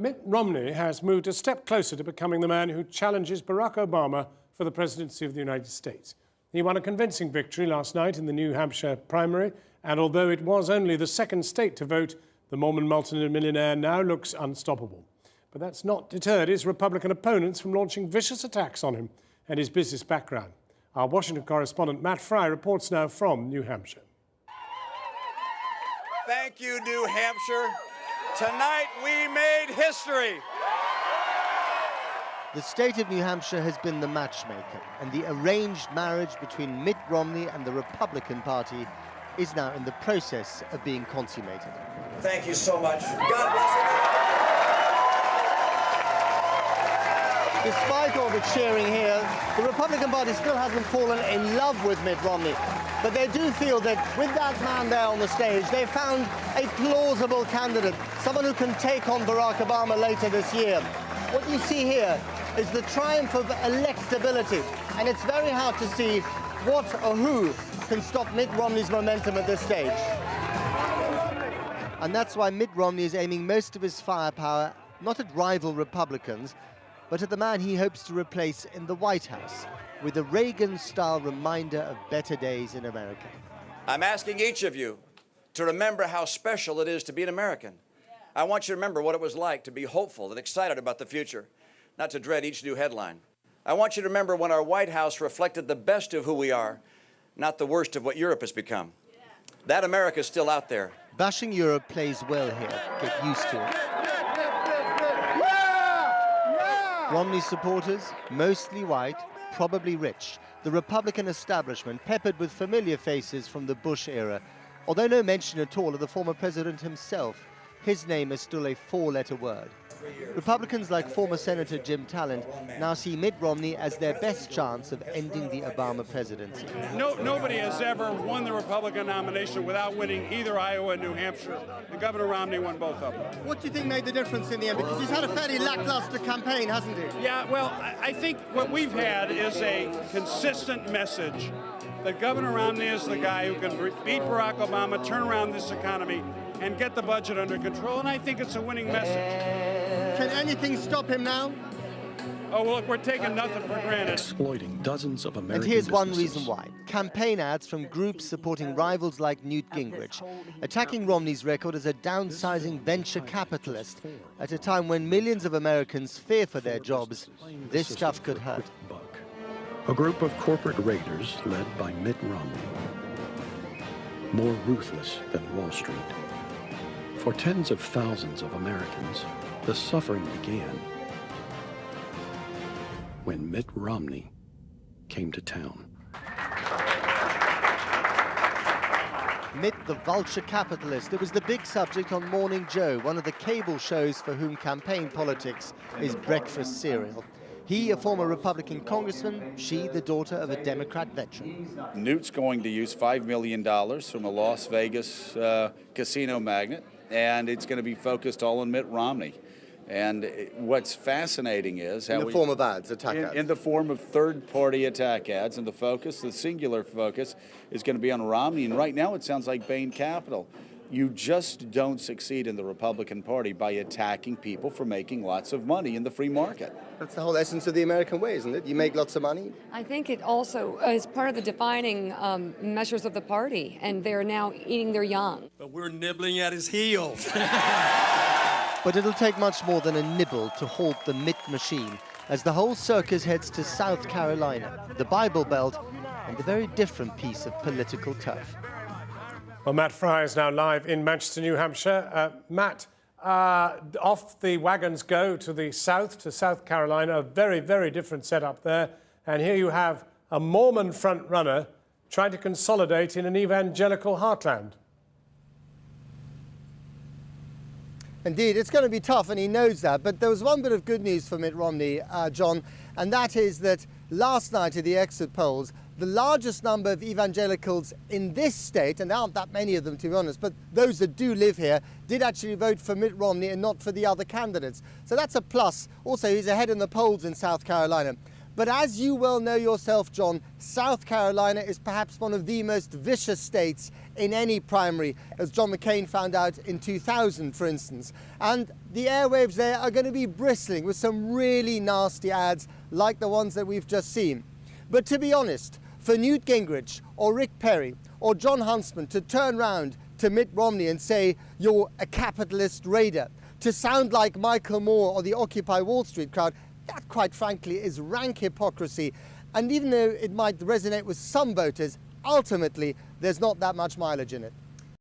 Mitt Romney has moved a step closer to becoming the man who challenges Barack Obama for the presidency of the United States. He won a convincing victory last night in the New Hampshire primary, and although it was only the second state to vote, the Mormon multimillionaire now looks unstoppable. But that's not deterred his Republican opponents from launching vicious attacks on him and his business background. Our Washington correspondent Matt Frei reports now from New Hampshire. Thank you, New Hampshire. Tonight we made history. The state of New Hampshire has been the matchmaker, and the arranged marriage between Mitt Romney and the Republican Party is now in the process of being consummated. Thank you so much. God bless you. Despite all the cheering here, the Republican Party still hasn't fallen in love with Mitt Romney. But they do feel that with that man there on the stage, they found a plausible candidate, someone who can take on Barack Obama later this year. What you see here is the triumph of electability, and it's very hard to see what or who can stop Mitt Romney's momentum at this stage. And that's why Mitt Romney is aiming most of his firepower not at rival Republicans, but at the man he hopes to replace in the White House, with a Reagan-style reminder of better days in America. I'm asking each of you to remember how special it is to be an American. I want you to remember what it was like to be hopeful and excited about the future, not to dread each new headline. I want you to remember when our White House reflected the best of who we are, not the worst of what Europe has become. That America is still out there. Bashing Europe plays well here. Get used to it. Romney's supporters, mostly white, probably rich. The Republican establishment peppered with familiar faces from the Bush era. Although no mention at all of the former president himself, his name is still a four-letter word. Republicans like former Senator Jim Talent now see Mitt Romney as their best chance of ending the Obama presidency. Nobody has ever won the Republican nomination without winning either Iowa and New Hampshire. And Governor Romney won both of them. What do you think made the difference in the end? Because he's had a fairly lackluster campaign, hasn't he? Yeah, well, I think what we've had is a consistent message that Governor Romney is the guy who can beat Barack Obama, turn around this economy, and get the budget under control, and I think it's a winning message. Can anything stop him now? Oh, well, look, we're taking nothing for granted. Exploiting dozens of American And here's one businesses. reason why. Campaign ads from groups supporting rivals like Newt Gingrich, attacking Romney's record as a downsizing venture capitalist at a time when millions of Americans fear for their jobs. This stuff could hurt. A group of corporate raiders led by Mitt Romney. More ruthless than Wall Street. For tens of thousands of Americans, the suffering began when Mitt Romney came to town. Mitt the vulture capitalist. It was the big subject on Morning Joe, one of the cable shows for whom campaign politics is breakfast cereal. He, a former Republican congressman, she, the daughter of a Democrat veteran. Newt's going to use $5 million from a Las Vegas casino magnate, and it's going to be focused all on Mitt Romney. And what's fascinating is how in the form of ads, attack ads. In the form of third-party attack ads, and the singular focus is going to be on Romney. And right now it sounds like Bain Capital. You just don't succeed in the Republican Party by attacking people for making lots of money in the free market. That's the whole essence of the American way, isn't it? You make lots of money. I think it also is part of the defining measures of the party, and they're now eating their young. But we're nibbling at his heels. But it'll take much more than a nibble to halt the Mitt machine, as the whole circus heads to South Carolina, the Bible Belt, and a very different piece of political turf. Well, Matt Frei is now live in Manchester, New Hampshire. Matt, off the wagons go to the south, to South Carolina, a very, very different setup there. And here you have a Mormon front-runner trying to consolidate in an evangelical heartland. Indeed, it's going to be tough, and he knows that. But there was one bit of good news for Mitt Romney, John, and that is that last night at the exit polls, the largest number of evangelicals in this state, and there aren't that many of them to be honest, but those that do live here, did actually vote for Mitt Romney and not for the other candidates. So that's a plus. Also, he's ahead in the polls in South Carolina. But as you well know yourself, John, South Carolina is perhaps one of the most vicious states in any primary, as John McCain found out in 2000, for instance. And the airwaves there are going to be bristling with some really nasty ads like the ones that we've just seen. But to be honest, for Newt Gingrich or Rick Perry or John Huntsman to turn round to Mitt Romney and say, "You're a capitalist raider," to sound like Michael Moore or the Occupy Wall Street crowd, that quite frankly is rank hypocrisy. And even though it might resonate with some voters, ultimately there's not that much mileage in it.